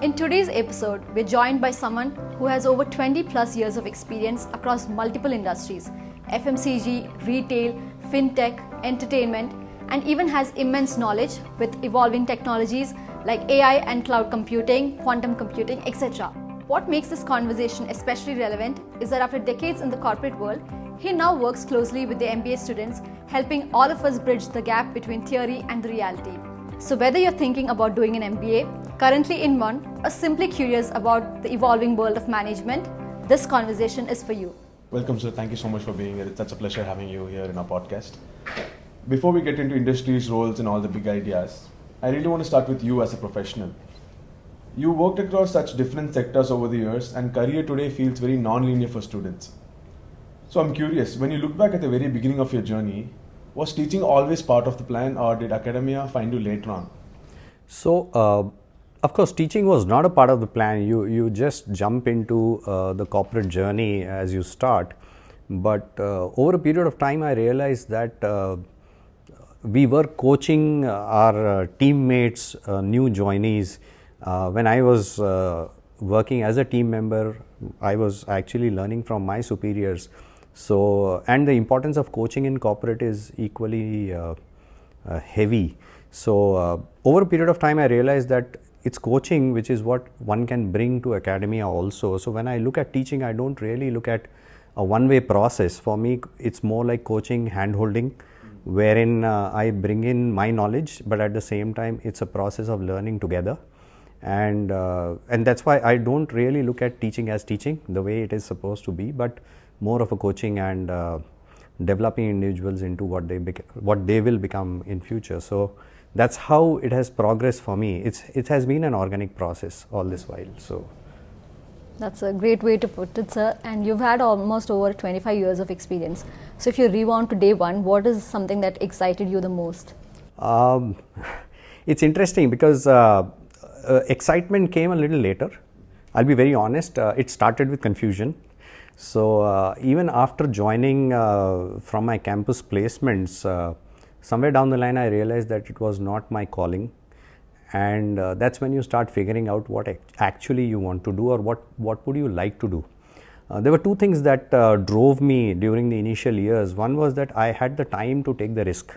In today's episode, we're joined by someone who has over 20 plus years of experience across multiple industries: FMCG, retail, fintech, entertainment, and even has immense knowledge with evolving technologies like AI and cloud computing, quantum computing, etc. What makes this conversation especially relevant is that after decades in the corporate world, he now works closely with the MBA students, helping all of us bridge the gap between theory and the reality. So whether you're thinking about doing an MBA, currently in one, or simply curious about the evolving world of management, this conversation is for you. Welcome, sir. Thank you so much for being here. It's such a pleasure having you here in our podcast. Before we get into industries, roles, and all the big ideas, I really want to start with you as a professional. You worked across such different sectors over the years, and career today feels very non-linear for students. So I'm curious, when you look back at the very beginning of your journey, was teaching always part of the plan, or did academia find you later on? So, of course, teaching was not a part of the plan. You just jump into the corporate journey as you start. But over a period of time, I realized that we were coaching our teammates, new joinees. When I was working as a team member, I was actually learning from my superiors. So, and the importance of coaching in corporate is equally heavy. So, over a period of time, I realized that it's coaching which is what one can bring to academia also. So, when I look at teaching, I don't really look at a one-way process. For me, it's more like coaching, hand-holding, wherein I bring in my knowledge, but at the same time, it's a process of learning together. And that's why I don't really look at teaching as teaching the way it is supposed to be, but more of a coaching and developing individuals into what they will become in future. So that's how it has progressed for me. It has been an organic process all this while. So that's a great way to put it, sir. And you've had almost over 25 years of experience. So if you rewound to day one, what is something that excited you the most? It's interesting because excitement came a little later. I'll be very honest. It started with confusion. So even after joining from my campus placements, somewhere down the line I realized that it was not my calling, and that's when you start figuring out what actually you want to do, or what would you like to do. There were two things that drove me during the initial years. One was that I had the time to take the risk.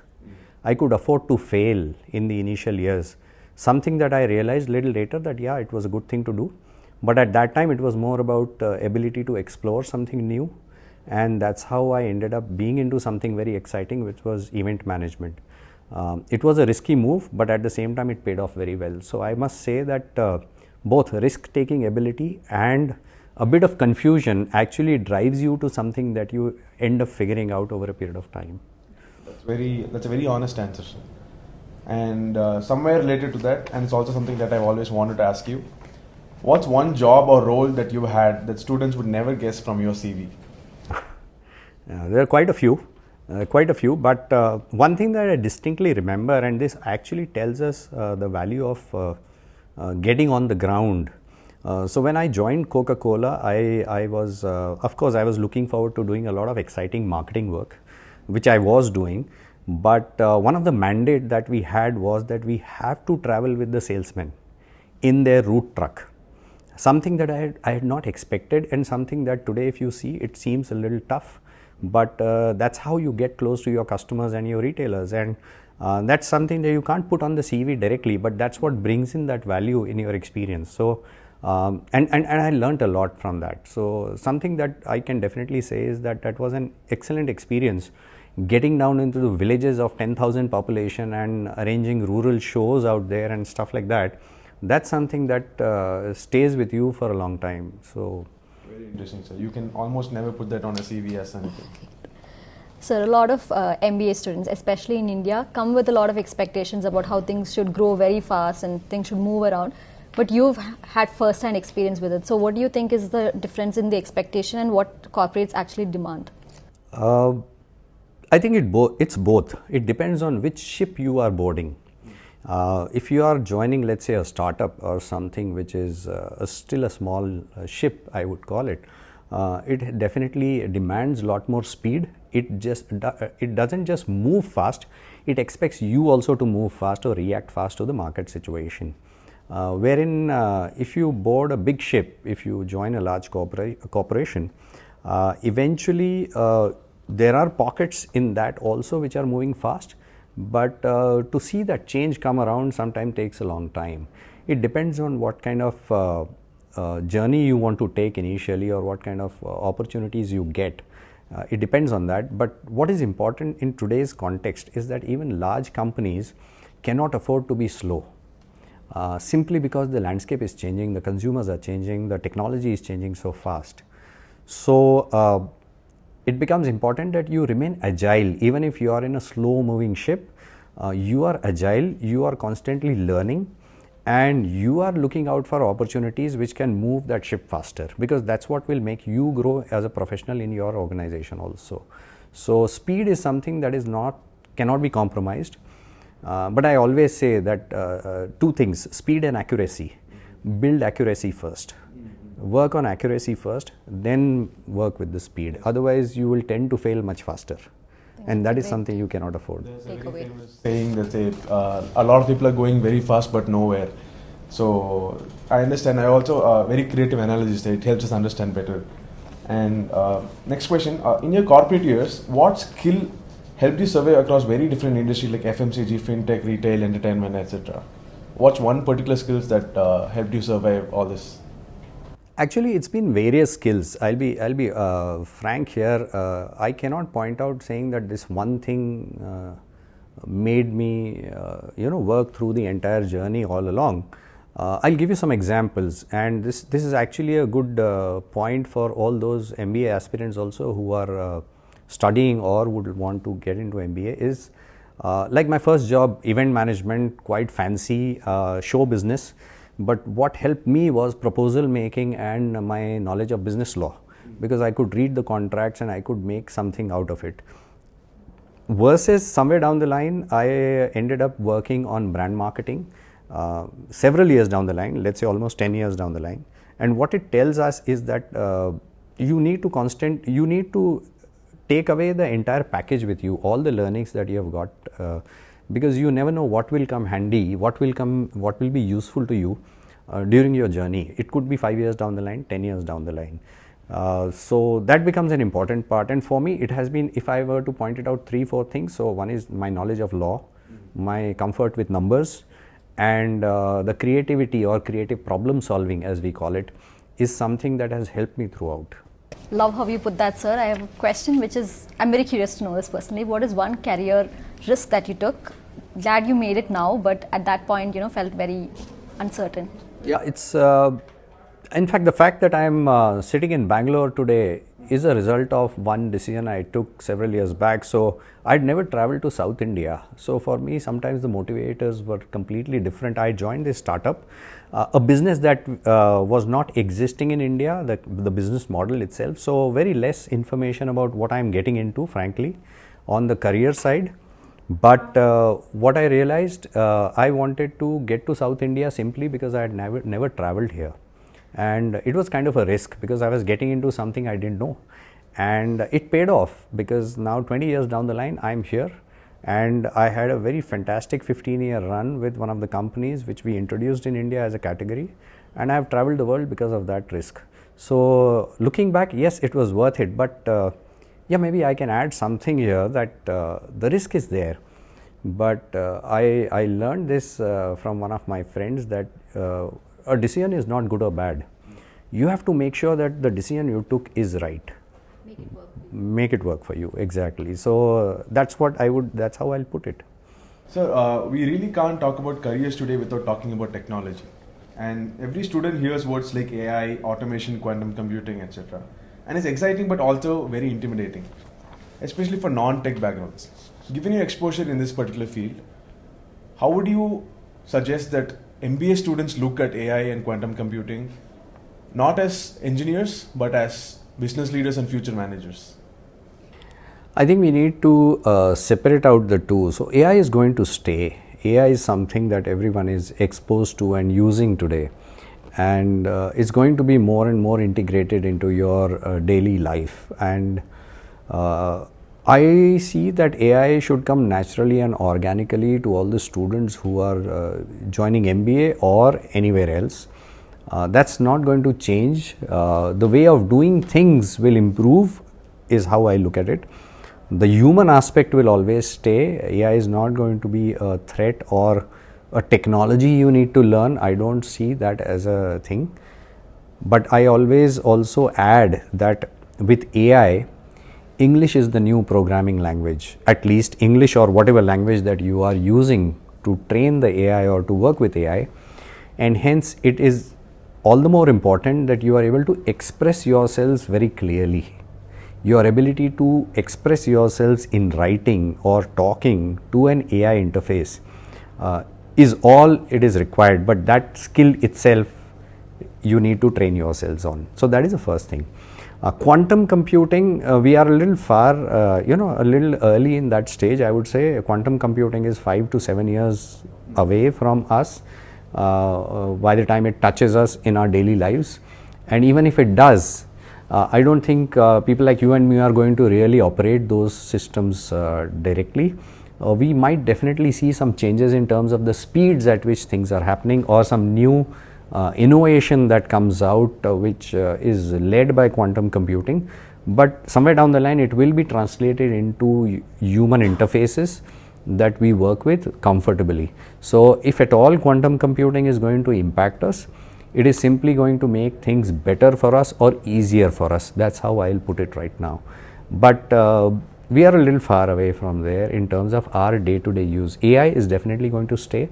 I could afford to fail in the initial years, something that I realized little later that yeah, it was a good thing to do. But at that time, it was more about ability to explore something new, and that's how I ended up being into something very exciting, which was event management. It was a risky move, but at the same time, it paid off very well. So I must say that both risk-taking ability and a bit of confusion actually drives you to something that you end up figuring out over a period of time. That's a very honest answer, sir. And somewhere related to that, and it's also something that I've always wanted to ask you. What's one job or role that you had that students would never guess from your CV? There are quite a few, but one thing that I distinctly remember, and this actually tells us the value of getting on the ground. So when I joined Coca-Cola, I was, of course, I was looking forward to doing a lot of exciting marketing work, which I was doing. But one of the mandate that we had was that we have to travel with the salesmen in their route truck. Something that I had not expected, and something that today if you see, it seems a little tough, but that's how you get close to your customers and your retailers, and that's something that you can't put on the CV directly, but that's what brings in that value in your experience. So and I learned a lot from that. So something that I can definitely say is that was an excellent experience, getting down into the villages of 10,000 population and arranging rural shows out there and stuff like that. That's something that stays with you for a long time. So very interesting, sir. You can almost never put that on a CV as anything. Sir, a lot of MBA students, especially in India, come with a lot of expectations about how things should grow very fast and things should move around. But you've had first-hand experience with it. So what do you think is the difference in the expectation and what corporates actually demand? I think it's both. It depends on which ship you are boarding. If you are joining, let's say, a startup or something which is still a small ship, I would call it, it definitely demands a lot more speed. It doesn't just move fast, it expects you also to move fast or react fast to the market situation. wherein if you board a big ship, if you join a large corporation, eventually there are pockets in that also which are moving fast, but to see that change come around sometimes takes a long time. It depends on what kind of journey you want to take initially, or what kind of opportunities you get. It depends on that. But what is important in today's context is that even large companies cannot afford to be slow, simply because the landscape is changing, the consumers are changing, the technology is changing so fast. So it becomes important that you remain agile. Even if you are in a slow moving ship, you are agile, you are constantly learning, and you are looking out for opportunities which can move that ship faster, because that's what will make you grow as a professional in your organization also. So speed is something that cannot be compromised. But I always say that two things: speed and accuracy. Build accuracy first. Work on accuracy first, then work with the speed. Otherwise, you will tend to fail much faster, and that is something you cannot afford. There's a very famous saying that a lot of people are going very fast but nowhere. So I understand. I also very creative analysis. It helps us understand better. And next question: in your corporate years, what skill helped you survive across very different industries like FMCG, fintech, retail, entertainment, etc.? What's one particular skills that helped you survive all this? Actually, it's been various skills. I'll be frank here. I cannot point out saying that this one thing made me work through the entire journey all along. I'll give you some examples, and this is actually a good point for all those MBA aspirants also who are studying or would want to get into MBA. Is like my first job, event management, quite fancy, show business. But what helped me was proposal making and my knowledge of business law, because I could read the contracts and I could make something out of it. Versus somewhere down the line, I ended up working on brand marketing several years down the line, let's say almost 10 years down the line. And what it tells us is that you need to take away the entire package with you, all the learnings that you have got, because you never know what will come handy, what will be useful to you during your journey. It could be 5 years down the line, 10 years down the line. So that becomes an important part. And for me, it has been, if I were to point it out, 3-4 things. So one is my knowledge of law, my comfort with numbers, and the creativity or creative problem solving, as we call it, is something that has helped me throughout. Love how you put that, sir. I have a question which is, I'm very curious to know this personally. What is one career risk that you took? Glad you made it now, but at that point, felt very uncertain. Yeah, it's, in fact, the fact that I'm sitting in Bangalore today is a result of one decision I took several years back. So I'd never traveled to South India. So for me, sometimes the motivators were completely different. I joined this startup, a business that was not existing in India, the business model itself. So very less information about what I'm getting into, frankly, on the career side. But what I realized, I wanted to get to South India simply because I had never traveled here. And it was kind of a risk because I was getting into something I didn't know. And it paid off because now 20 years down the line, I'm here. And I had a very fantastic 15-year run with one of the companies which we introduced in India as a category. And I've traveled the world because of that risk. So looking back, yes, it was worth it. But yeah, maybe I can add something here that the risk is there. But I learned this from one of my friends that a decision is not good or bad. You have to make sure that the decision you took is right. Make it work for you, exactly. So that's how I'll put it. So we really can't talk about careers today without talking about technology. And every student hears words like AI, automation, quantum computing, etc. And it's exciting but also very intimidating, especially for non-tech backgrounds. Given your exposure in this particular field, how would you suggest that MBA students look at AI and quantum computing not as engineers but as business leaders and future managers? I think we need to separate out the two. So AI is going to stay. AI is something that everyone is exposed to and using today, and it's going to be more and more integrated into your daily life. And I see that AI should come naturally and organically to all the students who are joining MBA or anywhere else. That's not going to change. The way of doing things will improve, is how I look at it. The human aspect will always stay. AI is not going to be a threat or a technology you need to learn. I don't see that as a thing. But I always also add that with AI, English is the new programming language. At least English or whatever language that you are using to train the AI or to work with AI. And hence it is all the more important that you are able to express yourselves very clearly. Your ability to express yourselves in writing or talking to an AI interface is all it is required, but that skill itself you need to train yourselves on. So that is the first thing. Quantum computing, we are a little far, a little early in that stage. I would say quantum computing is 5 to 7 years away from us by the time it touches us in our daily lives. And even if it does, I don't think people like you and me are going to really operate those systems directly. We might definitely see some changes in terms of the speeds at which things are happening, or some new innovation that comes out which is led by quantum computing. But somewhere down the line it will be translated into human interfaces that we work with comfortably. So if at all quantum computing is going to impact us, it is simply going to make things better for us or easier for us. That's how I'll put it right now. But we are a little far away from there in terms of our day-to-day use. AI is definitely going to stay,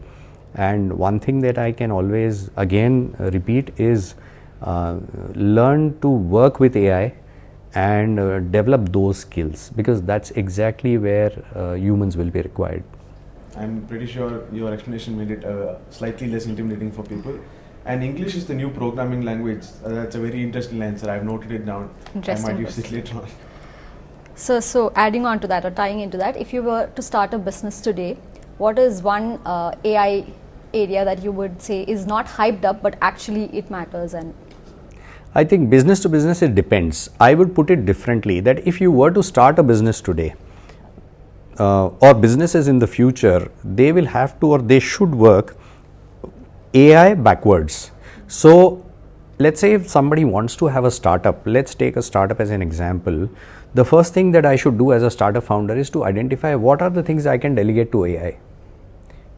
and one thing that I can always again repeat is learn to work with AI and develop those skills, because that's exactly where humans will be required. I'm pretty sure your explanation made it slightly less intimidating for people. And English is the new programming language. That's a very interesting answer. I've noted it down. I might use it later on. So adding on to that or tying into that, if you were to start a business today, what is one AI area that you would say is not hyped up but actually it matters? And I think business to business, it depends. I would put it differently, that if you were to start a business today or businesses in the future, they will have to or they should work AI backwards. So let's say if somebody wants to have a startup, let's take a startup as an example. The first thing that I should do as a startup founder is to identify what are the things I can delegate to AI.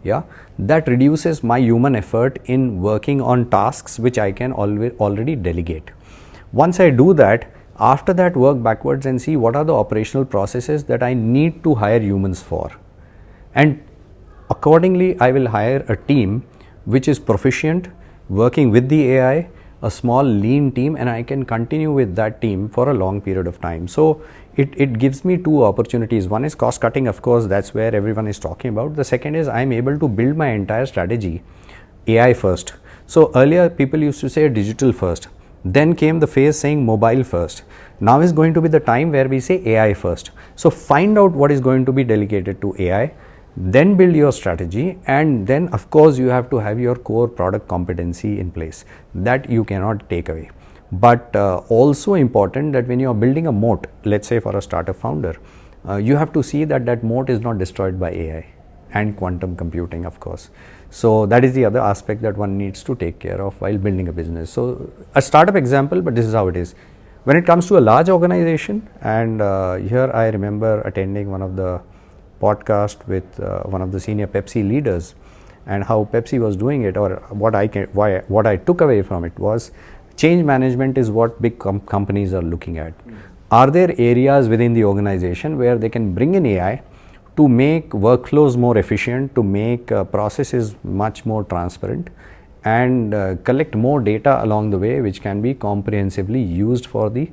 Yeah, that reduces my human effort in working on tasks which I can already delegate. Once I do that, after that work backwards and see what are the operational processes that I need to hire humans for. And accordingly, I will hire a team which is proficient, working with the AI, a small lean team, and I can continue with that team for a long period of time. So it gives me two opportunities. One is cost cutting, of course, that's where everyone is talking about. The second is I'm able to build my entire strategy AI first. So earlier people used to say digital first, then came the phase saying mobile first. Now is going to be the time where we say AI first. So find out what is going to be delegated to AI, then build your strategy, and then of course you have to have your core product competency in place. That you cannot take away. But also important that when you are building a moat, let's say for a startup founder, you have to see that that moat is not destroyed by AI and quantum computing, of course. So that is the other aspect that one needs to take care of while building a business. So a startup example, but this is how it is. When it comes to a large organization, and here I remember attending one of the podcast with one of the senior Pepsi leaders, and how Pepsi was doing it, or what I took away from it was change management is what big companies are looking at. Are there areas within the organization where they can bring in AI to make workflows more efficient, to make processes much more transparent, and collect more data along the way, which can be comprehensively used for the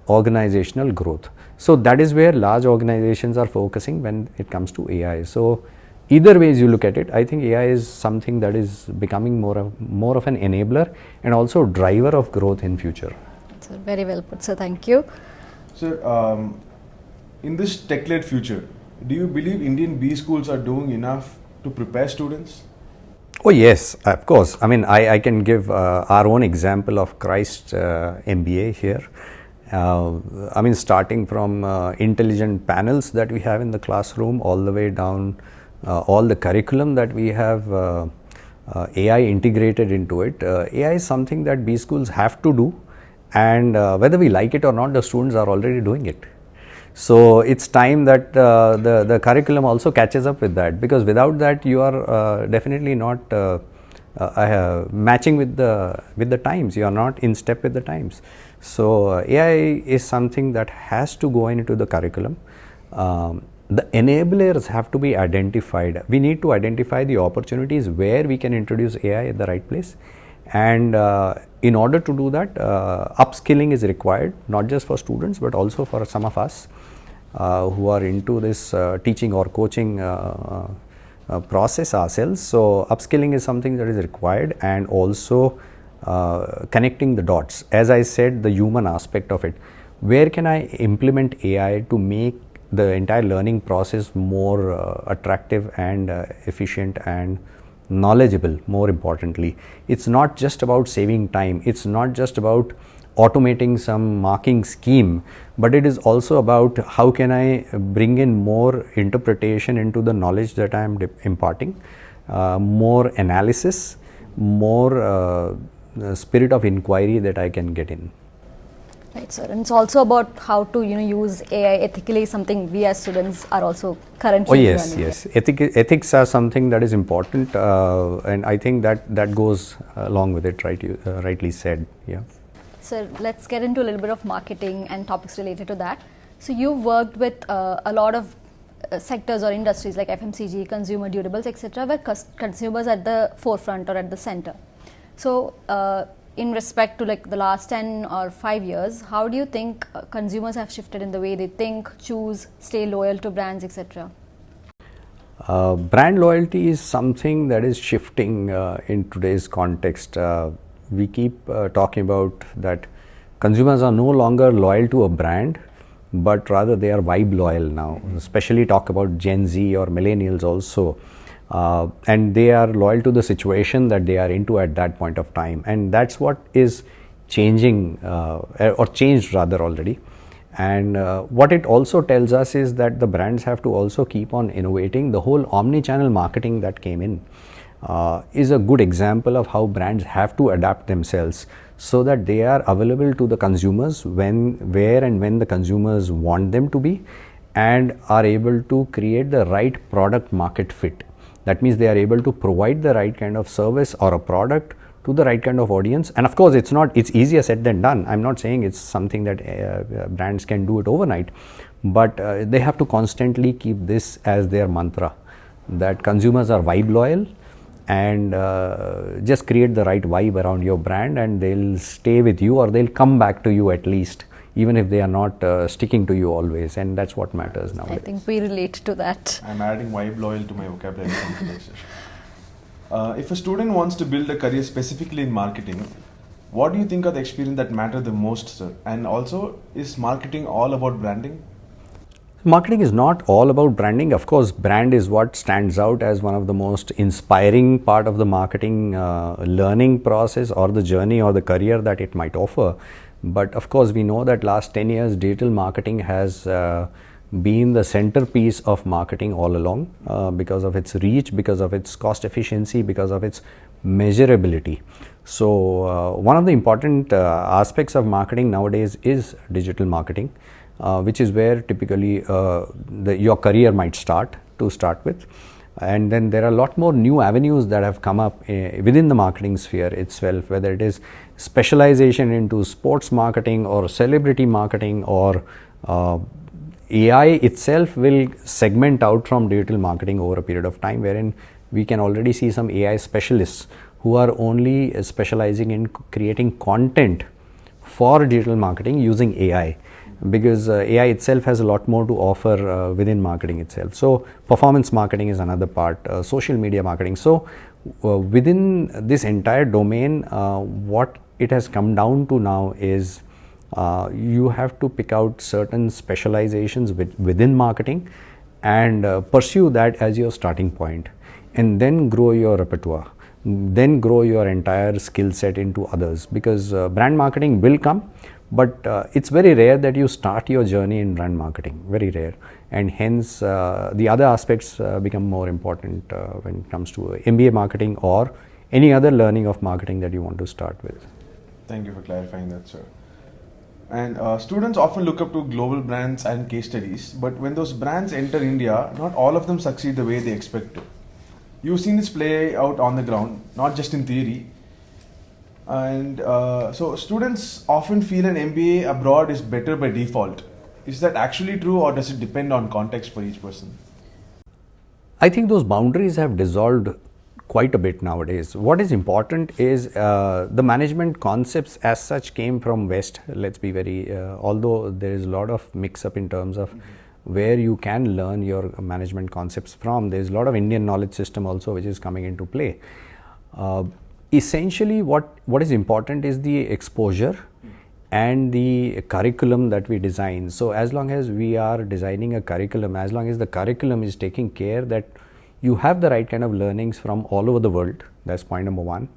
organizational growth. So that is where large organizations are focusing when it comes to AI. So either ways you look at it, I think AI is something that is becoming more of an enabler and also driver of growth in future. So very well put, sir. Thank you. So in this tech-led future, do you believe Indian B schools are doing enough to prepare students? Oh yes, of course. I mean, I can give our own example of Christ MBA here. I mean, starting from intelligent panels that we have in the classroom, all the way down all the curriculum that we have AI integrated into it. AI is something that B schools have to do, and whether we like it or not, the students are already doing it. So it's time that the curriculum also catches up with that, because without that you are definitely not matching with the times. You are not in step with the times. So AI is something that has to go into the curriculum. The enablers have to be identified. We need to identify the opportunities where we can introduce AI at the right place, and in order to do that, upskilling is required, not just for students but also for some of us who are into this teaching or coaching process ourselves. So upskilling is something that is required, and also connecting the dots. As I said, the human aspect of it. Where can I implement AI to make the entire learning process more attractive and efficient and knowledgeable? More importantly, it's not just about saving time, it's not just about automating some marking scheme, but it is also about how can I bring in more interpretation into the knowledge that I am imparting, more analysis, more spirit of inquiry that I can get in. Right, sir. And it's also about how to use AI ethically, something we as students are also currently learning. Yes. Ethics are something that is important, and I think that goes along with it, right? You rightly said, yeah. So let's get into a little bit of marketing and topics related to that. So you've worked with a lot of sectors or industries like FMCG, consumer durables, etc., where consumers at the forefront or at the center. So in respect to like the last 10 or 5 years, how do you think consumers have shifted in the way they think, choose, stay loyal to brands, etc.? Brand loyalty is something that is shifting in today's context. We keep talking about that consumers are no longer loyal to a brand, but rather they are vibe loyal now. Especially talk about Gen Z or millennials also. And they are loyal to the situation that they are into at that point of time, and that's what is changing or changed rather already. And what it also tells us is that the brands have to also keep on innovating. The whole omni-channel marketing that came in is a good example of how brands have to adapt themselves so that they are available to the consumers where and when the consumers want them to be, and are able to create the right product market fit. That means they are able to provide the right kind of service or a product to the right kind of audience. And of course, it's easier said than done. I'm not saying it's something that brands can do it overnight, but they have to constantly keep this as their mantra, that consumers are vibe loyal, and just create the right vibe around your brand, and they'll stay with you, or they'll come back to you at least, even if they are not sticking to you always, and that's what matters nowadays. I think we relate to that. I'm adding vibe loyal to my vocabulary. If a student wants to build a career specifically in marketing, what do you think are the experience that matter the most, sir? And also, is marketing all about branding? Marketing is not all about branding. Of course, brand is what stands out as one of the most inspiring part of the marketing learning process, or the journey, or the career that it might offer. But of course, we know that last 10 years, digital marketing has been the centerpiece of marketing all along because of its reach, because of its cost efficiency, because of its measurability. So one of the important aspects of marketing nowadays is digital marketing, which is where typically your career might start with. And then there are a lot more new avenues that have come up within the marketing sphere itself, whether it is specialization into sports marketing or celebrity marketing, or AI itself will segment out from digital marketing over a period of time, wherein we can already see some AI specialists who are only specializing in creating content for digital marketing using AI. Because AI itself has a lot more to offer within marketing itself. So performance marketing is another part, social media marketing. So within this entire domain, what it has come down to now is you have to pick out certain specializations within marketing and pursue that as your starting point, and then grow your repertoire, then grow your entire skill set into others, because brand marketing will come, But it's very rare that you start your journey in brand marketing, very rare, and hence the other aspects become more important when it comes to MBA marketing or any other learning of marketing that you want to start with. Thank you for clarifying that, sir. And students often look up to global brands and case studies, but when those brands enter India, not all of them succeed the way they expect to. You've seen this play out on the ground, not just in theory. And so students often feel an MBA abroad is better by default. Is that actually true, or does it depend on context for each person? I think those boundaries have dissolved quite a bit nowadays. What is important is the management concepts as such came from West. Let's be very, although there is a lot of mix up in terms of where you can learn your management concepts from, there is a lot of Indian knowledge system also which is coming into play. Essentially what is important is the exposure and the curriculum that we design. So as long as we are designing a curriculum, as long as the curriculum is taking care that you have the right kind of learnings from all over the world, that's point number one.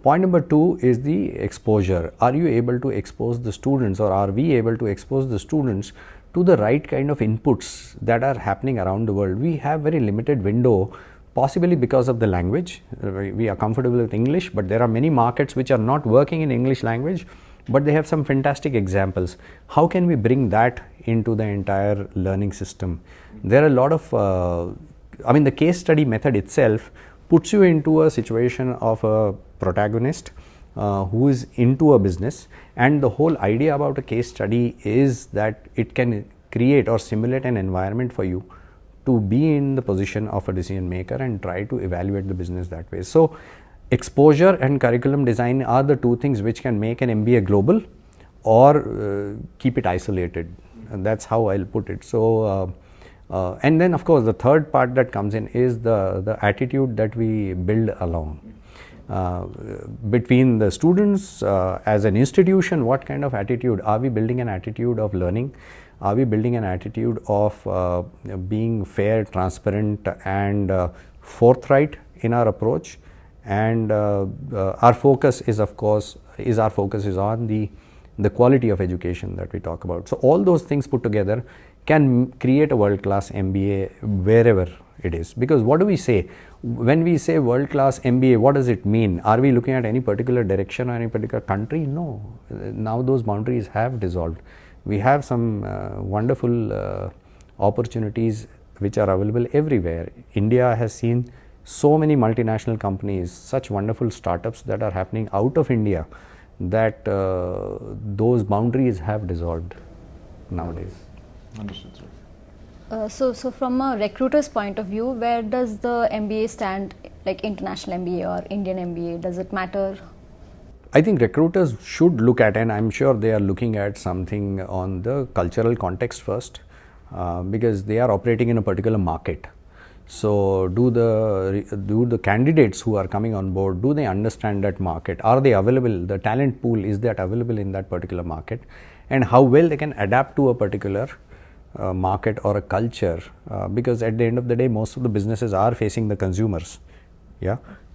Point number two is the exposure. Are you able to expose the students, or are we able to expose the students to the right kind of inputs that are happening around the world? We have very limited window, possibly because of the language. We are comfortable with English, but there are many markets which are not working in English language, but they have some fantastic examples. How can we bring that into the entire learning system? There are a lot of, the case study method itself puts you into a situation of a protagonist who is into a business, and the whole idea about a case study is that it can create or simulate an environment for you to be in the position of a decision maker and try to evaluate the business that way. So exposure and curriculum design are the two things which can make an MBA global or keep it isolated, and that's how I'll put it. So and then of course the third part that comes in is the attitude that we build along between the students as an institution. What kind of attitude are we building? An attitude of learning? Are we building an attitude of being fair, transparent and forthright in our approach? And our focus is of course on the quality of education that we talk about. So all those things put together can create a world-class MBA wherever it is. Because what do we say? When we say world-class MBA, what does it mean? Are we looking at any particular direction or any particular country? No. Now those boundaries have dissolved. We have some wonderful opportunities which are available everywhere. India has seen so many multinational companies, such wonderful startups that are happening out of India, that those boundaries have dissolved nowadays. Understood, sir. So from a recruiter's point of view, where does the MBA stand, like international MBA or Indian MBA? Does it matter? I think recruiters should look at, and I'm sure they are looking at something on the cultural context first, because they are operating in a particular market. So do the candidates who are coming on board, do they understand that market? Are they available? The talent pool, is that available in that particular market? And how well they can adapt to a particular market or a culture, because at the end of the day most of the businesses are facing the consumers,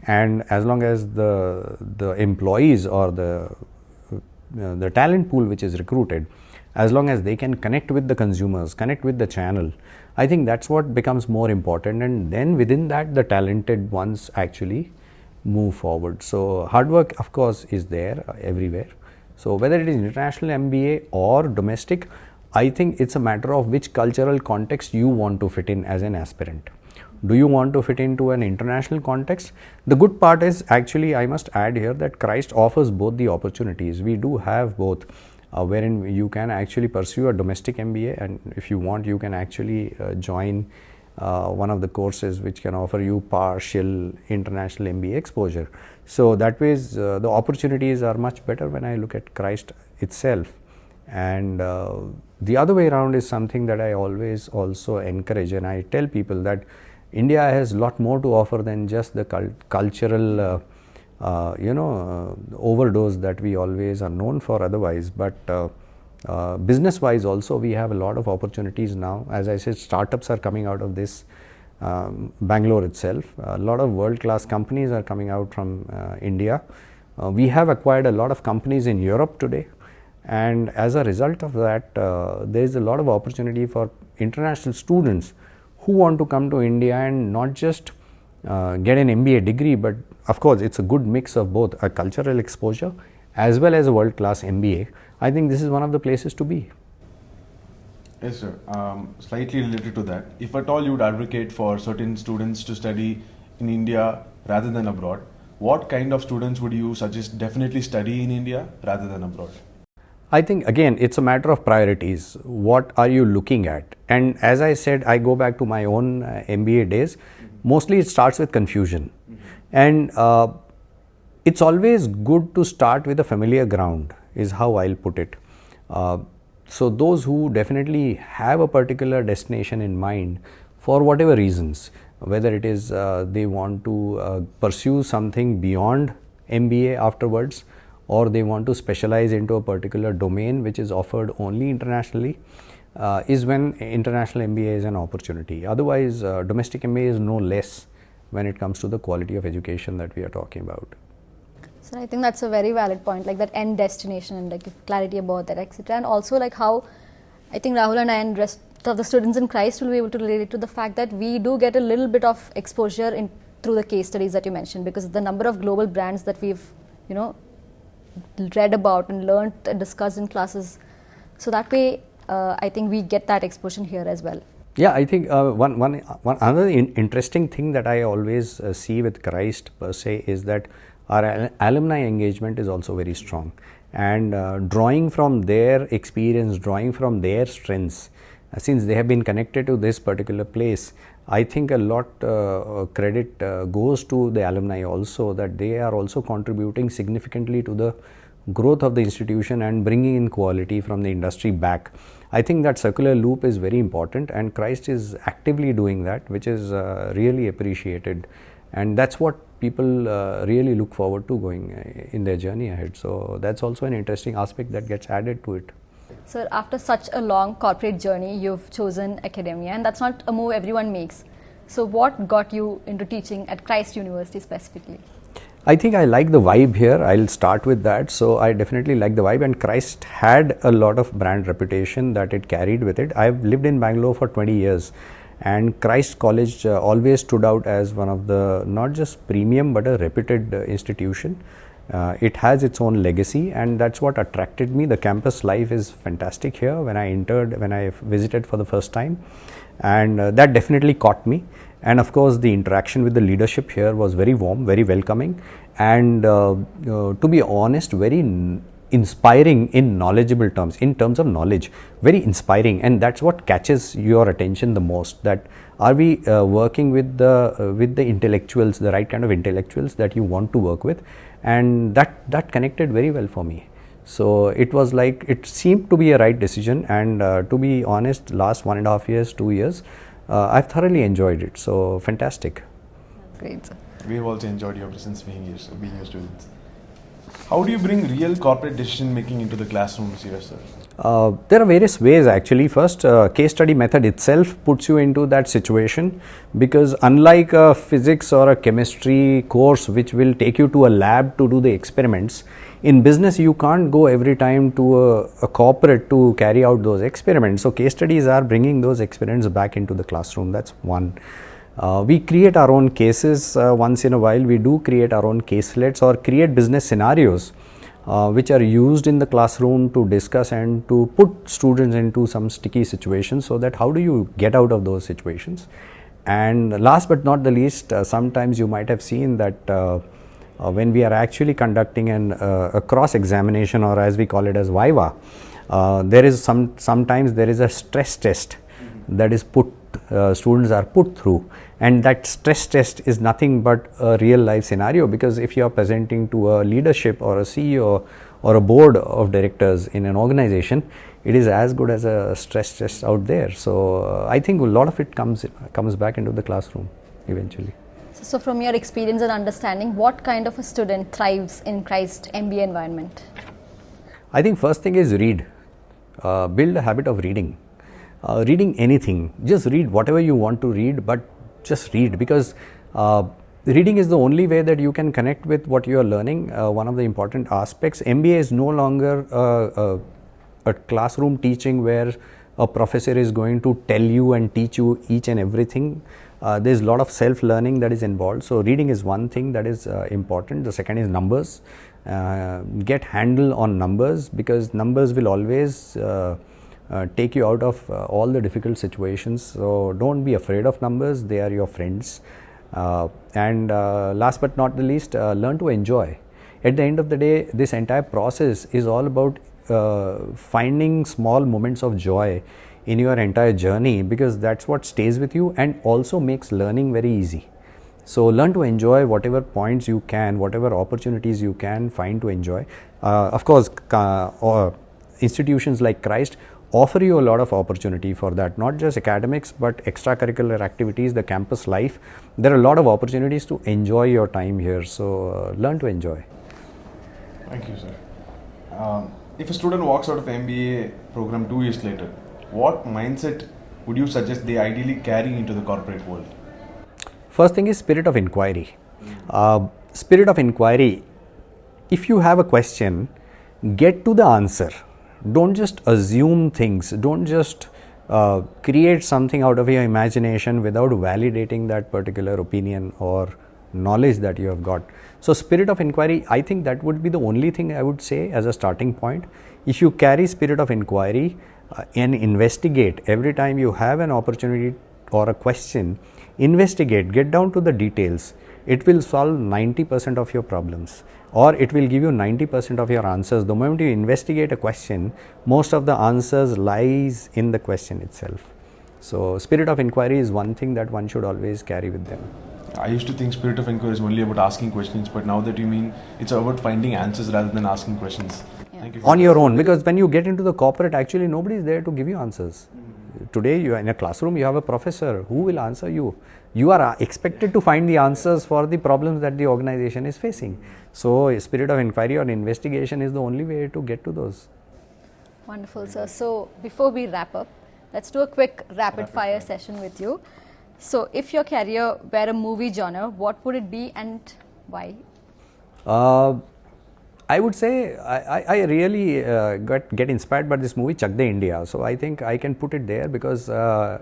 and as long as the employees or the talent pool which is recruited, as long as they can connect with the consumers, connect with the channel, I think that's what becomes more important, and then within that the talented ones actually move forward. So hard work of course is there everywhere. So whether it is international MBA or domestic, I think it's a matter of which cultural context you want to fit in as an aspirant. Do you want to fit into an international context? The good part is, actually I must add here, that Christ offers both the opportunities. We do have both, wherein you can actually pursue a domestic MBA, and if you want you can actually join one of the courses which can offer you partial international MBA exposure. So that way the opportunities are much better when I look at Christ itself. And the other way around is something that I always also encourage, and I tell people that India has a lot more to offer than just the cultural overdose that we always are known for otherwise. But business wise also we have a lot of opportunities now. As I said, startups are coming out of this Bangalore itself. A lot of world class companies are coming out from India. We have acquired a lot of companies in Europe today, and as a result of that, there is a lot of opportunity for international students who want to come to India and not just get an MBA degree, but of course it's a good mix of both a cultural exposure as well as a world-class MBA. I think this is one of the places to be. Yes, sir. Slightly related to that, if at all you would advocate for certain students to study in India rather than abroad, what kind of students would you suggest definitely study in India rather than abroad? I think again it's a matter of priorities. What are you looking at? And as I said, I go back to my own MBA days. Mostly it starts with confusion, and it's always good to start with a familiar ground, is how I'll put it. So those who definitely have a particular destination in mind for whatever reasons, whether it is they want to pursue something beyond MBA afterwards, or they want to specialize into a particular domain which is offered only internationally, is when international MBA is an opportunity. Otherwise, domestic MBA is no less when it comes to the quality of education that we are talking about. So I think that's a very valid point, like that end destination and like clarity about that, etc. And also like how I think Rahul and I and rest of the students in Christ will be able to relate to the fact that we do get a little bit of exposure in through the case studies that you mentioned, because the number of global brands that we've read about and learned and discussed in classes. So that way, I think we get that exposure here as well. Yeah, I think one another interesting thing that I always see with Christ per se is that our alumni engagement is also very strong, and drawing from their experience, drawing from their strengths, since they have been connected to this particular place, I think a lot credit goes to the alumni also, that they are also contributing significantly to the growth of the institution and bringing in quality from the industry back. I think that circular loop is very important, and Christ is actively doing that, which is really appreciated, and that's what people really look forward to going in their journey ahead. So that's also an interesting aspect that gets added to it. So after such a long corporate journey, you've chosen academia, and that's not a move everyone makes. So what got you into teaching at Christ University specifically? I think I like the vibe here. I'll start with that. So I definitely like the vibe, and Christ had a lot of brand reputation that it carried with it. I've lived in Bangalore for 20 years, and Christ College always stood out as one of the not just premium but a reputed institution. It has its own legacy, and that's what attracted me. The campus life is fantastic here when I visited for the first time, and that definitely caught me. And of course, the interaction with the leadership here was very warm, very welcoming, and to be honest, very inspiring in knowledgeable terms, in terms of knowledge, very inspiring. And that's what catches your attention the most, that are we working with the intellectuals, the right kind of intellectuals that you want to work with, and that connected very well for me. So it was like, it seemed to be a right decision, and to be honest, last 1.5 years, 2 years, I've thoroughly enjoyed it. So fantastic. Great, sir. We've also enjoyed your presence being your students. How do you bring real corporate decision making into the classrooms here, sir? There are various ways actually. First, case study method itself puts you into that situation, because unlike a physics or a chemistry course which will take you to a lab to do the experiments, in business you can't go every time to a corporate to carry out those experiments. So case studies are bringing those experiments back into the classroom. That's one. We create our own cases once in a while. We do create our own caselets or create business scenarios which are used in the classroom to discuss and to put students into some sticky situations, so that how do you get out of those situations. And last but not the least, sometimes you might have seen that when we are actually conducting a cross examination, or as we call it as viva, there is sometimes there is a stress test that is put, students are put through, and that stress test is nothing but a real life scenario, because if you are presenting to a leadership or a CEO or a board of directors in an organization, it is as good as a stress test out there. So I think a lot of it comes back into the classroom eventually. So from your experience and understanding, what kind of a student thrives in Christ MBA environment? I think first thing is read. Build a habit of reading. Reading anything, just read whatever you want to read, but just read, because reading is the only way that you can connect with what you are learning. One of the important aspects, MBA is no longer a classroom teaching where a professor is going to tell you and teach you each and everything. There's a lot of self-learning that is involved. So reading is one thing that is important. The second is numbers. Get handle on numbers, because numbers will always take you out of all the difficult situations. So don't be afraid of numbers, they are your friends. And last but not the least, learn to enjoy. At the end of the day, this entire process is all about finding small moments of joy in your entire journey, because that's what stays with you and also makes learning very easy. So learn to enjoy whatever points you can, whatever opportunities you can find to enjoy. Of course, institutions like Christ offer you a lot of opportunity for that, not just academics but extracurricular activities, the campus life. There are a lot of opportunities to enjoy your time here. So learn to enjoy. Thank you, sir. If a student walks out of the MBA program 2 years later, what mindset would you suggest they ideally carry into the corporate world? First thing is spirit of inquiry. Spirit of inquiry, if you have a question, get to the answer. Don't just assume things, don't just create something out of your imagination without validating that particular opinion or knowledge that you have got. So spirit of inquiry, I think that would be the only thing I would say as a starting point. If you carry spirit of inquiry and investigate every time you have an opportunity or a question, investigate, get down to the details, it will solve 90% of your problems, or it will give you 90% of your answers. The moment you investigate a question, most of the answers lies in the question itself. So spirit of inquiry is one thing that one should always carry with them. I used to think spirit of inquiry is only about asking questions, but now that you mean it's about finding answers rather than asking questions. Yeah. Thank you. On your own, because when you get into the corporate, actually nobody is there to give you answers. Today you are in a classroom, you have a professor who will answer you. You are expected to find the answers for the problems that the organization is facing. So a spirit of inquiry or investigation is the only way to get to those. Wonderful, sir. So before we wrap up, let's do a quick rapid fire session with you. So if your career were a movie genre, what would it be and why? I would say I really get inspired by this movie Chak De India. So I think I can put it there because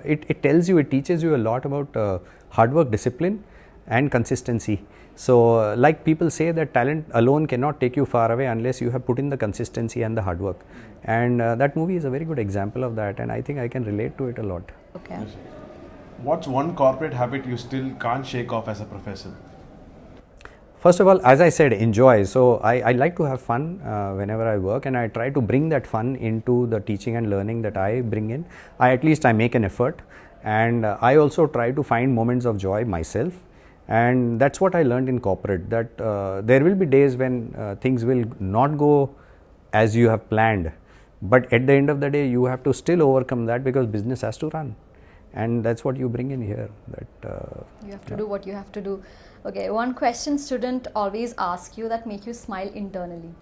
it tells you, it teaches you a lot about hard work, discipline and consistency. So like people say that talent alone cannot take you far away unless you have put in the consistency and the hard work. And that movie is a very good example of that, and I think I can relate to it a lot. Okay. What's one corporate habit you still can't shake off as a professor? First of all, as I said, enjoy. So I like to have fun whenever I work, and I try to bring that fun into the teaching and learning that I bring in. At least I make an effort, and I also try to find moments of joy myself. And that's what I learned in corporate, that there will be days when things will not go as you have planned, but at the end of the day you have to still overcome that because business has to run. And that's what you bring in here. That you have to do what you have to do. Okay, one question student always ask you that make you smile internally.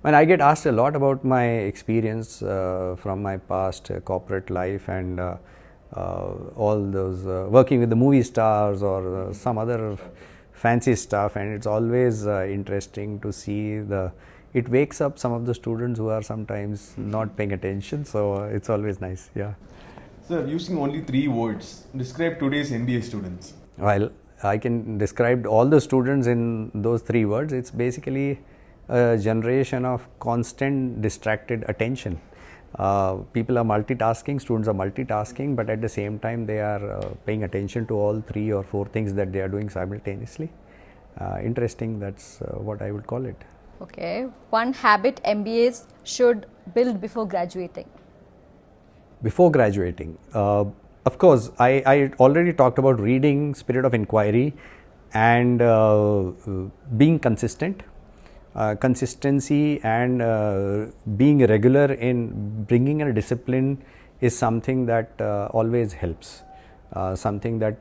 When I get asked a lot about my experience from my past corporate life and all those working with the movie stars or some other fancy stuff, and it's always interesting to see it wakes up some of the students who are sometimes not paying attention. So it's always nice. Yeah. Sir, using only 3 words, describe today's MBA students. Well, I can describe all the students in those 3 words. It's basically a generation of constant distracted attention. People are multitasking, students are multitasking, but at the same time they are paying attention to all 3 or 4 things that they are doing simultaneously. Interesting, that's what I would call it. Okay, one habit MBAs should build before graduating. Before graduating, of course, I already talked about reading, spirit of inquiry, and being consistent. Consistency and being regular in bringing in a discipline is something that always helps. Something that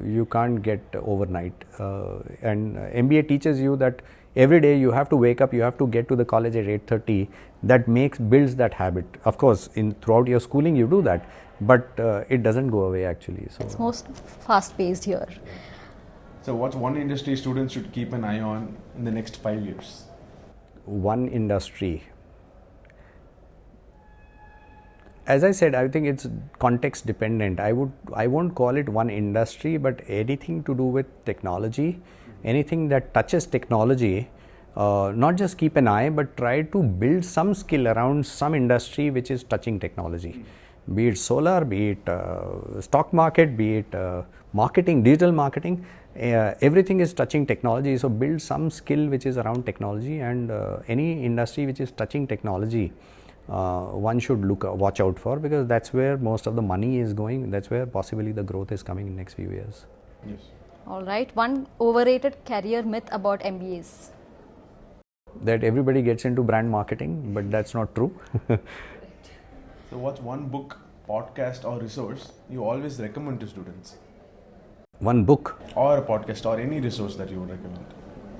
you can't get overnight. And MBA teaches you that every day you have to wake up, you have to get to the college at 8:30. That builds that habit. Of course, throughout your schooling you do that, but it doesn't go away actually. So it's most fast paced here. So what's one industry students should keep an eye on in the next 5 years? One industry. As I said, I think it's context dependent. I won't call it one industry, but anything to do with technology, anything that touches technology, not just keep an eye, but try to build some skill around some industry which is touching technology. Be it solar, be it stock market, be it marketing, digital marketing, everything is touching technology. So build some skill which is around technology, and any industry which is touching technology, one should watch out for, because that's where most of the money is going. That's where possibly the growth is coming in next few years. Yes. All right. One overrated career myth about MBAs. That everybody gets into brand marketing, but that's not true. So what's one book, podcast or resource you always recommend to students? One book. Or a podcast or any resource that you would recommend?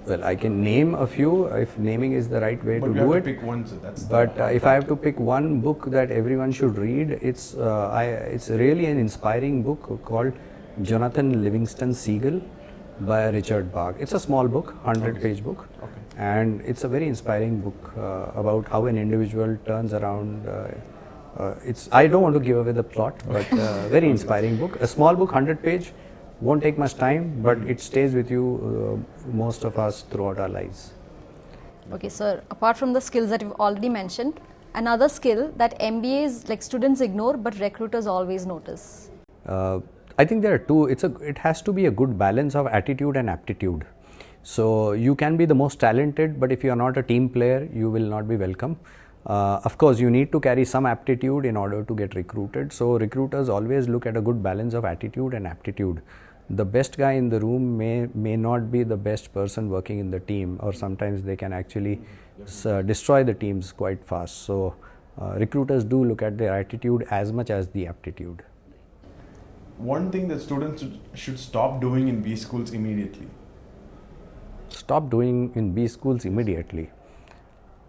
Well, I can name a few if naming is the right way But to you do have it. to pick one, so that's But if I have to pick one book that everyone should read, it's really an inspiring book called Jonathan Livingston Seagull by Richard Bach. It's a small book, 100-page book, and it's a very inspiring book about how an individual turns around. I don't want to give away the plot, but very inspiring book. A small book, 100-page, won't take much time, but it stays with you, most of us, throughout our lives. Okay, sir. Apart from the skills that you've already mentioned, another skill that MBAs like students ignore but recruiters always notice. I think there are two. It has to be a good balance of attitude and aptitude. So you can be the most talented, but if you are not a team player, you will not be welcome. Of course, you need to carry some aptitude in order to get recruited. So recruiters always look at a good balance of attitude and aptitude. The best guy in the room may not be the best person working in the team, or sometimes they can actually destroy the teams quite fast. So recruiters do look at their attitude as much as the aptitude. One thing that students should stop doing in B schools immediately. Stop doing in B schools immediately.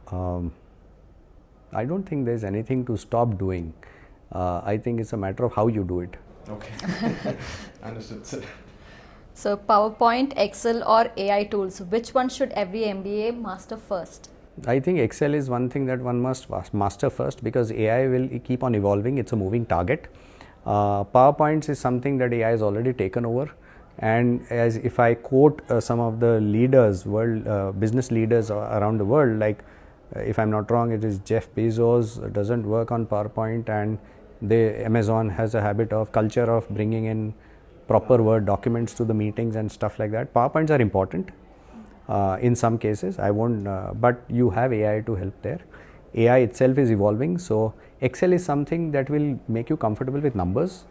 I don't think there's anything to stop doing. I think it's a matter of how you do it. Okay. Understood, sir. So PowerPoint, Excel or AI tools, which one should every MBA master first? I think Excel is one thing that one must master first, because AI will keep on evolving. It's a moving target. PowerPoints is something that AI has already taken over. And as if I quote some of the leaders, business leaders around the world, like if I'm not wrong, it is Jeff Bezos doesn't work on PowerPoint, and Amazon has a culture of bringing in proper Word documents to the meetings and stuff like that. PowerPoints are important in some cases. I won't, but you have AI to help there. AI itself is evolving, so Excel is something that will make you comfortable with numbers.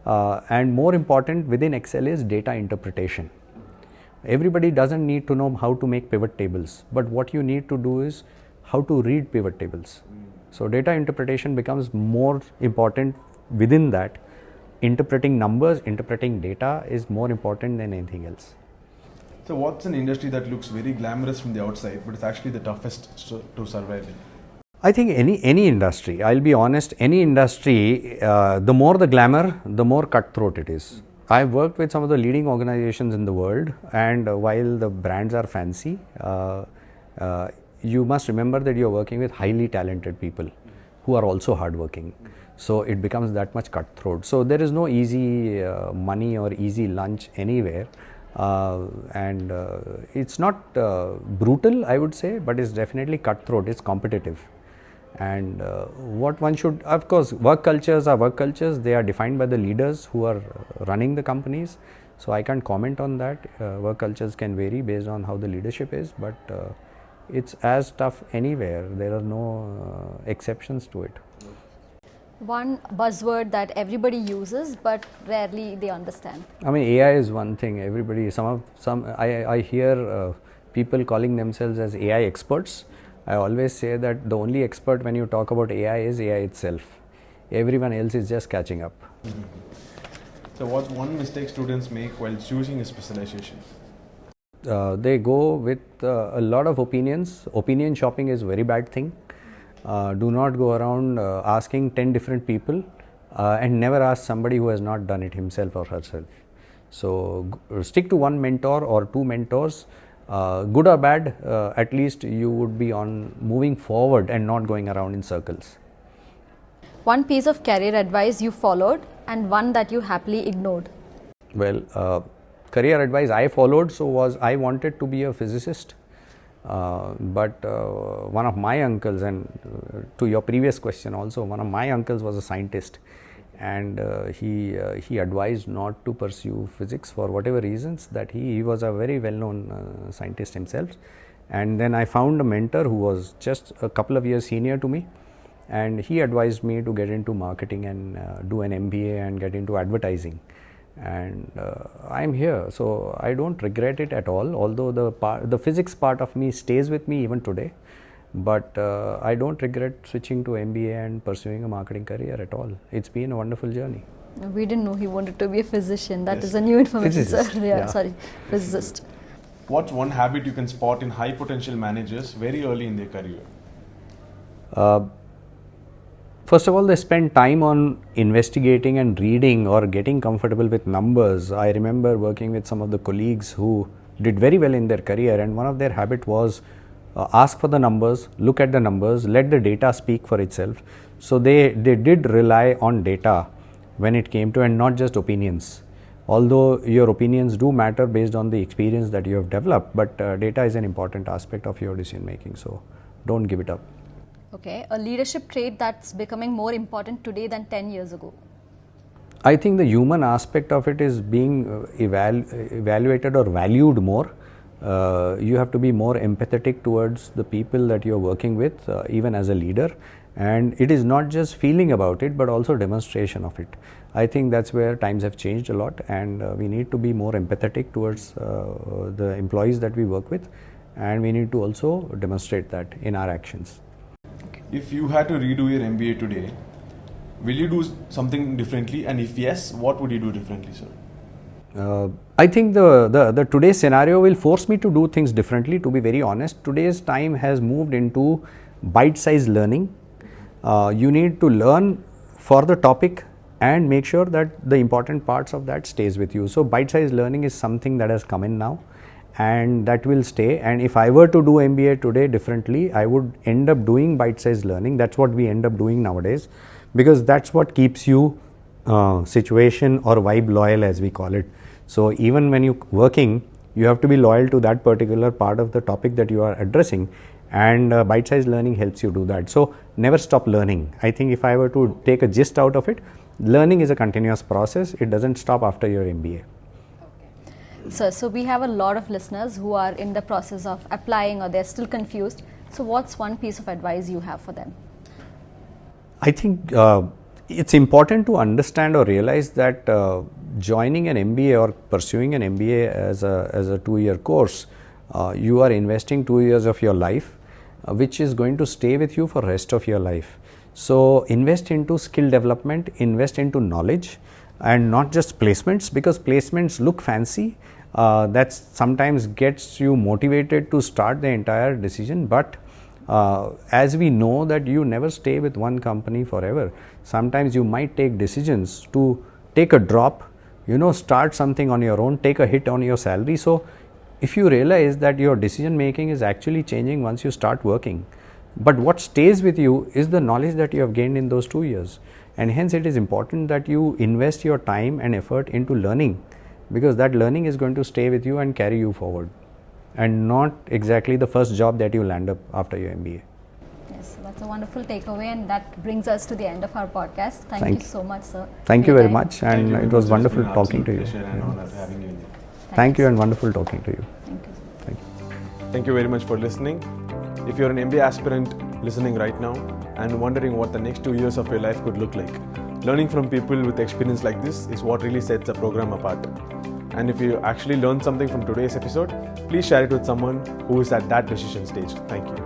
And more important within Excel is data interpretation. Everybody doesn't need to know how to make pivot tables, but what you need to do is how to read pivot tables. So data interpretation becomes more important within that. Interpreting numbers, interpreting data is more important than anything else. So what's an industry that looks very glamorous from the outside, but it's actually the toughest to survive in? I think any industry, I'll be honest, any industry, the more the glamour, the more cutthroat it is. I've worked with some of the leading organizations in the world, and while the brands are fancy, you must remember that you're working with highly talented people who are also hardworking. So it becomes that much cutthroat. So there is no easy money or easy lunch anywhere. And it's not brutal, I would say, but it's definitely cutthroat, it's competitive. And what one should, of course, work cultures are work cultures. They are defined by the leaders who are running the companies. So I can't comment on that. Work cultures can vary based on how the leadership is, but it's as tough anywhere. There are no exceptions to it. One buzzword that everybody uses but rarely they understand. I mean, AI is one thing. Everybody, I hear people calling themselves as AI experts. I always say that the only expert when you talk about AI is AI itself. Everyone else is just catching up. Mm-hmm. So what's one mistake students make while choosing a specialization? They go with a lot of opinions. Opinion shopping is a very bad thing. Do not go around asking 10 different people and never ask somebody who has not done it himself or herself. So stick to one mentor or two mentors. Good or bad, at least you would be on moving forward and not going around in circles. One piece of career advice you followed and one that you happily ignored. Well, career advice I followed was I wanted to be a physicist, but one of my uncles, and to your previous question also, one of my uncles was a scientist, and he advised not to pursue physics for whatever reasons, that he was a very well known scientist himself. And then I found a mentor who was just a couple of years senior to me, and he advised me to get into marketing and do an MBA and get into advertising. And I'm here, so I don't regret it at all, although the physics part of me stays with me even today. But I don't regret switching to MBA and pursuing a marketing career at all. It's been a wonderful journey. We didn't know he wanted to be a physician. That Yes. is a new information, Physicist, sir. yeah. Sorry, physicist. What's one habit you can spot in high potential managers very early in their career? First of all, they spend time on investigating and reading or getting comfortable with numbers. I remember working with some of the colleagues who did very well in their career, and one of their habit was ask for the numbers, look at the numbers, let the data speak for itself. So they did rely on data when it came to, and not just opinions. Although your opinions do matter based on the experience that you have developed, but data is an important aspect of your decision making, so don't give it up. Okay, a leadership trait that's becoming more important today than 10 years ago. I think the human aspect of it is being evaluated or valued more. You have to be more empathetic towards the people that you're working with, even as a leader. And it is not just feeling about it, but also demonstration of it. I think that's where times have changed a lot, and we need to be more empathetic towards the employees that we work with, and we need to also demonstrate that in our actions. If you had to redo your MBA today, will you do something differently? And if yes, what would you do differently, sir? I think the today's scenario will force me to do things differently, to be very honest. Today's time has moved into bite-sized learning. You need to learn for the topic and make sure that the important parts of that stays with you. So bite-sized learning is something that has come in now, and that will stay. And if I were to do MBA today differently, I would end up doing bite-sized learning. That's what we end up doing nowadays, because that's what keeps you situation or vibe loyal, as we call it. So even when you're working, you have to be loyal to that particular part of the topic that you are addressing, and bite-sized learning helps you do that. So never stop learning. I think if I were to take a gist out of it, learning is a continuous process. It doesn't stop after your MBA. So we have a lot of listeners who are in the process of applying, or they're still confused. So what's one piece of advice you have for them? I think it's important to understand or realize that joining an MBA or pursuing an MBA as a 2-year course, you are investing 2 years of your life, which is going to stay with you for the rest of your life. So invest into skill development, invest into knowledge, and not just placements, because placements look fancy. That sometimes gets you motivated to start the entire decision, but as we know that you never stay with one company forever. Sometimes you might take decisions to take a drop, start something on your own, take a hit on your salary. So if you realize that your decision making is actually changing once you start working, but what stays with you is the knowledge that you have gained in those 2 years. And hence it is important that you invest your time and effort into learning, because that learning is going to stay with you and carry you forward, and not exactly the first job that you land up after your MBA. Yes, that's a wonderful takeaway, and that brings us to the end of our podcast. Thank you so much, sir. Thank for you your very time. much, and it was wonderful talking to you. Pleasure and honor having you here. Thank you, and wonderful talking to you. Thank you. Thank you. Thank you very much for listening. If you're an MBA aspirant listening right now and wondering what the next 2 years of your life could look like, learning from people with experience like this is what really sets a program apart. And if you actually learned something from today's episode, please share it with someone who is at that decision stage. Thank you.